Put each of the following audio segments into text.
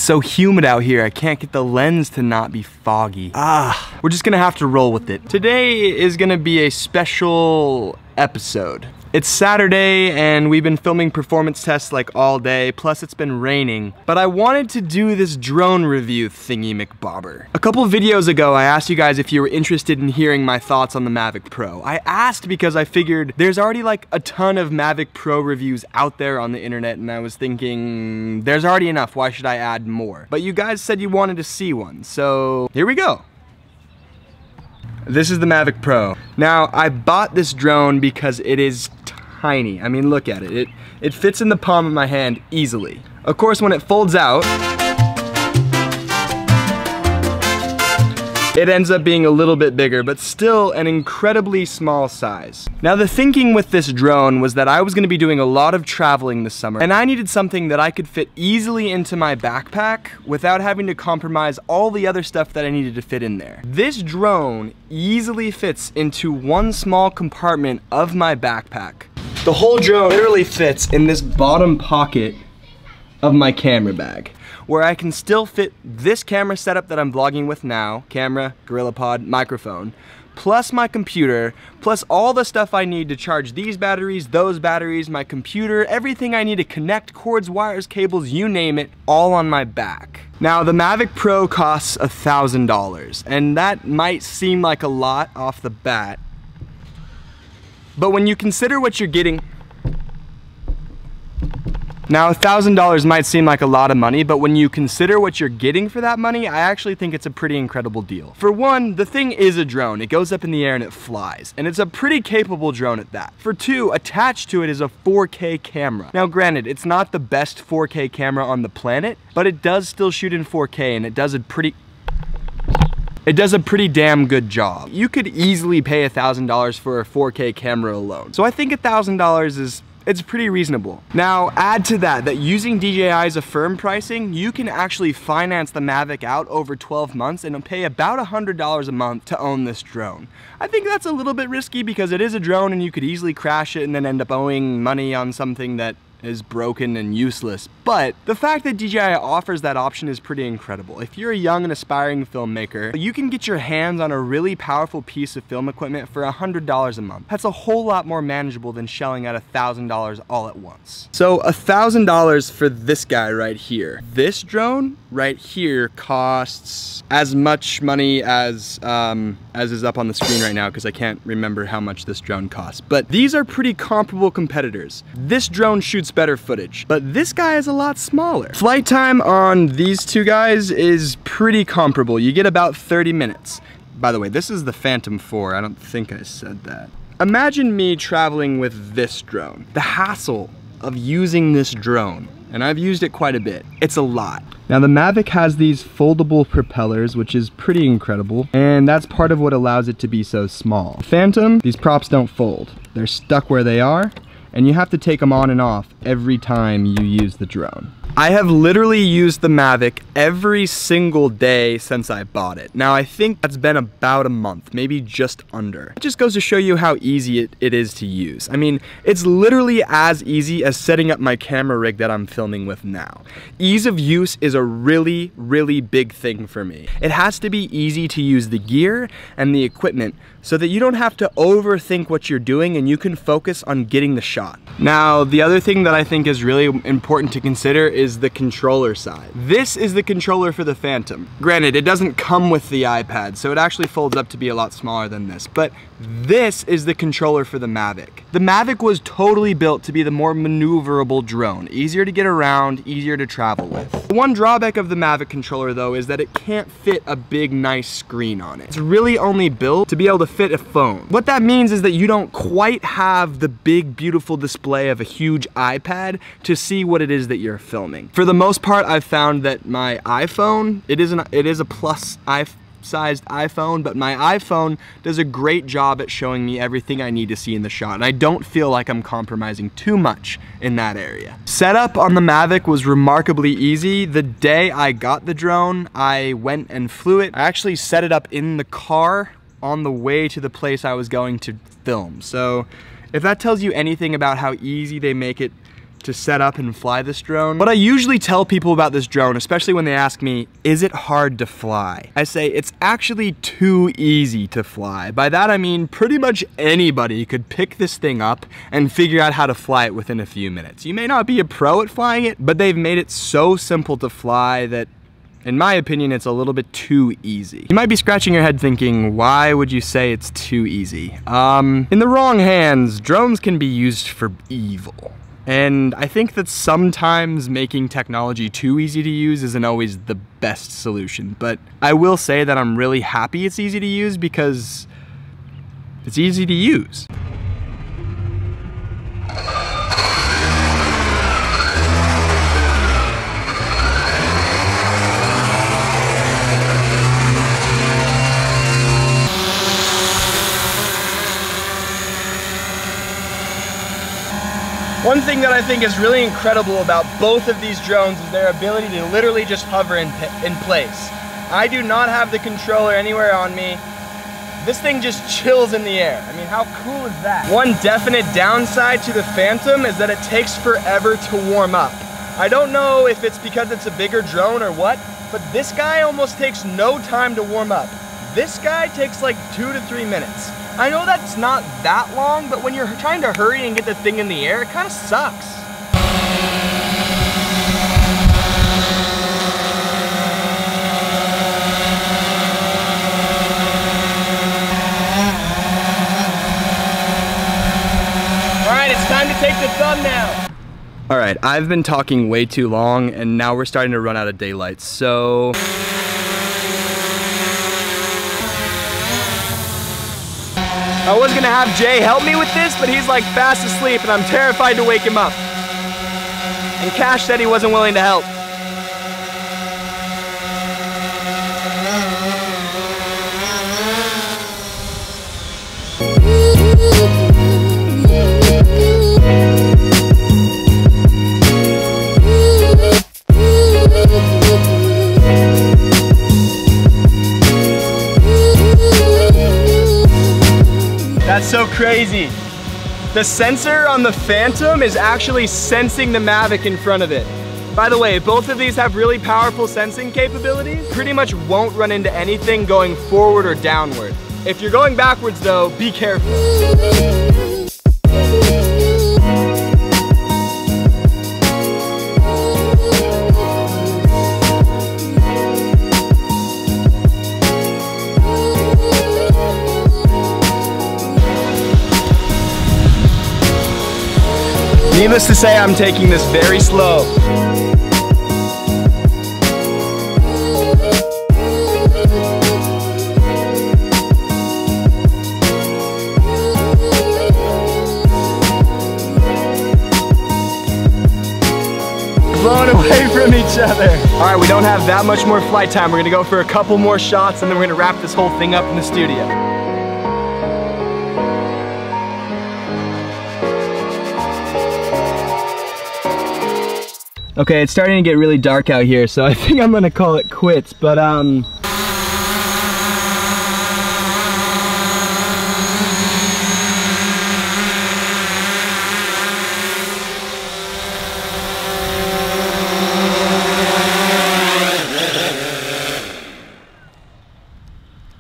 It's so humid out here, I can't get the lens to not be foggy. We're just gonna have to roll with it. Today is gonna be a special episode. It's Saturday and we've been filming performance tests like all day, plus it's been raining. But I wanted to do this drone review thingy McBobber. A couple of videos ago, I asked you guys if you were interested in hearing my thoughts on the Mavic Pro. I asked because I figured there's already like a ton of Mavic Pro reviews out there on the internet, and I was thinking, there's already enough, why should I add more? But you guys said you wanted to see one, so here we go. This is the Mavic Pro. Now, I bought this drone because it is tiny. I mean, look at it. It fits in the palm of my hand easily. Of course, when it folds out, it ends up being a little bit bigger, but still an incredibly small size. Now, the thinking with this drone was that I was gonna be doing a lot of traveling this summer, and I needed something that I could fit easily into my backpack without having to compromise all the other stuff that I needed to fit in there. This drone easily fits into one small compartment of my backpack. The whole drone literally fits in this bottom pocket of my camera bag, where I can still fit this camera setup that I'm vlogging with now, camera, GorillaPod, microphone, plus my computer, plus all the stuff I need to charge these batteries, those batteries, my computer, everything I need to connect, cords, wires, cables, you name it, all on my back. Now, the Mavic Pro costs $1,000, and that might seem like a lot off the bat, but when you consider what you're getting, now $1,000 might seem like a lot of money, but when you consider what you're getting for that money, I actually think it's a pretty incredible deal. For one, the thing is a drone. It goes up in the air and it flies, and it's a pretty capable drone at that. For two, attached to it is a 4K camera. Now granted, it's not the best 4K camera on the planet, but it does still shoot in 4K, and it does a pretty damn good job. You could easily pay $1,000 for a 4K camera alone. So I think $1,000 it's pretty reasonable. Now, add to that using DJI's Affirm pricing, you can actually finance the Mavic out over 12 months and pay about $100 a month to own this drone. I think that's a little bit risky because it is a drone and you could easily crash it and then end up owing money on something that is broken and useless, but the fact that DJI offers that option is pretty incredible. If you're a young and aspiring filmmaker, you can get your hands on a really powerful piece of film equipment for $100 a month. That's a whole lot more manageable than shelling out $1,000 all at once. So $1,000 for this guy right here. This drone right here costs as much money as is up on the screen right now, because I can't remember how much this drone costs. But these are pretty comparable competitors. This drone shoots better footage, but this guy is a lot smaller. Flight time on these two guys is pretty comparable. You get about 30 minutes. By the way, this is the Phantom 4. I don't think I said that. Imagine me traveling with this drone. The hassle of using this drone, and I've used it quite a bit. It's a lot. Now the Mavic has these foldable propellers, which is pretty incredible, and that's part of what allows it to be so small. Phantom, these props don't fold. They're stuck where they are, and you have to take them on and off every time you use the drone. I have literally used the Mavic every single day since I bought it. Now I think that's been about a month, maybe just under. It just goes to show you how easy it is to use. I mean, it's literally as easy as setting up my camera rig that I'm filming with now. Ease of use is a really, really big thing for me. It has to be easy to use the gear and the equipment so that you don't have to overthink what you're doing and you can focus on getting the shot. Now, the other thing that I think is really important to consider is the controller side. This is the controller for the Phantom. Granted, it doesn't come with the iPad, so it actually folds up to be a lot smaller than this, but this is the controller for the Mavic. The Mavic was totally built to be the more maneuverable drone, easier to get around, easier to travel with. The one drawback of the Mavic controller though is that it can't fit a big nice screen on it. It's really only built to be able to fit a phone. What that means is that you don't quite have the big beautiful display of a huge iPad to see what it is that you're filming. For the most part, I've found that my iPhone, it is a plus sized iPhone, but my iPhone does a great job at showing me everything I need to see in the shot, and I don't feel like I'm compromising too much in that area. Setup on the Mavic was remarkably easy. The day I got the drone, I went and flew it. I actually set it up in the car on the way to the place I was going to film. So if that tells you anything about how easy they make it to set up and fly this drone. What I usually tell people about this drone, especially when they ask me, is it hard to fly? I say it's actually too easy to fly. By that I mean pretty much anybody could pick this thing up and figure out how to fly it within a few minutes. You may not be a pro at flying it, but they've made it so simple to fly that, in my opinion, it's a little bit too easy. You might be scratching your head thinking, why would you say it's too easy? In the wrong hands, drones can be used for evil. And I think that sometimes making technology too easy to use isn't always the best solution. But I will say that I'm really happy it's easy to use because it's easy to use. One thing that I think is really incredible about both of these drones is their ability to literally just hover in place. I do not have the controller anywhere on me. This thing just chills in the air. I mean, how cool is that? One definite downside to the Phantom is that it takes forever to warm up. I don't know if it's because it's a bigger drone or what, but this guy almost takes no time to warm up. This guy takes like 2 to 3 minutes. I know that's not that long, but when you're trying to hurry and get the thing in the air, it kind of sucks. All right, it's time to take the thumbnail. All right, I've been talking way too long, and now we're starting to run out of daylight, so... I was gonna have Jay help me with this, but he's like fast asleep and I'm terrified to wake him up. And Cash said he wasn't willing to help. That's so crazy. The sensor on the Phantom is actually sensing the Mavic in front of it. By the way, both of these have really powerful sensing capabilities. Pretty much won't run into anything going forward or downward. If you're going backwards though, be careful. Needless to say, I'm taking this very slow. Blown away from each other. All right, we don't have that much more flight time. We're gonna go for a couple more shots and then we're gonna wrap this whole thing up in the studio. Okay, it's starting to get really dark out here, so I think I'm gonna call it quits, but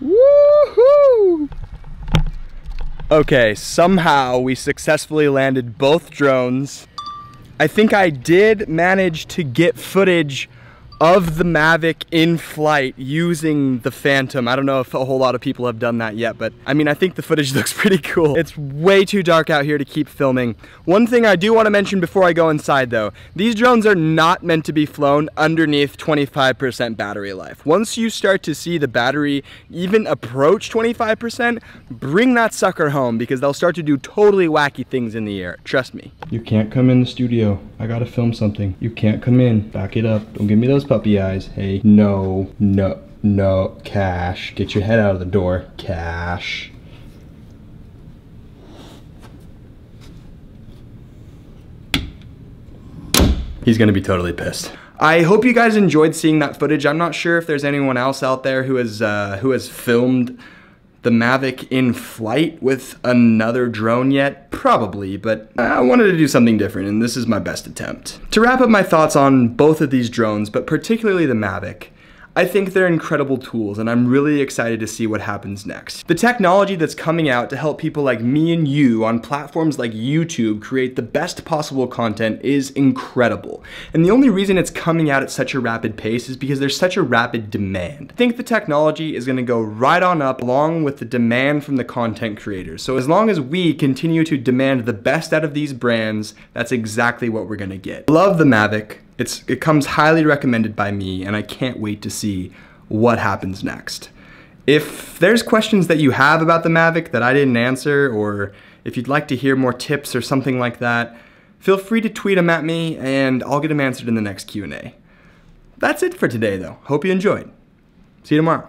woohoo! Okay, somehow we successfully landed both drones. I think I did manage to get footage of the Mavic in flight using the Phantom. I don't know if a whole lot of people have done that yet, but I mean, I think the footage looks pretty cool. It's way too dark out here to keep filming. One thing I do want to mention before I go inside though, these drones are not meant to be flown underneath 25% battery life. Once you start to see the battery even approach 25%, bring that sucker home because they'll start to do totally wacky things in the air. Trust me. You can't come in the studio. I gotta film something. You can't come in. Back it up. Don't give me those puppy eyes. Hey, no, Cash. Get your head out of the door, Cash. He's gonna be totally pissed. I hope you guys enjoyed seeing that footage. I'm not sure if there's anyone else out there who has filmed the Mavic in flight with another drone yet? Probably, but I wanted to do something different, and this is my best attempt. To wrap up my thoughts on both of these drones, but particularly the Mavic, I think they're incredible tools, and I'm really excited to see what happens next. The technology that's coming out to help people like me and you on platforms like YouTube create the best possible content is incredible. And the only reason it's coming out at such a rapid pace is because there's such a rapid demand. I think the technology is gonna go right on up along with the demand from the content creators. So as long as we continue to demand the best out of these brands, that's exactly what we're gonna get. Love the Mavic. It comes highly recommended by me, and I can't wait to see what happens next. If there's questions that you have about the Mavic that I didn't answer, or if you'd like to hear more tips or something like that, feel free to tweet them at me and I'll get them answered in the next Q&A. That's it for today though. Hope you enjoyed. See you tomorrow.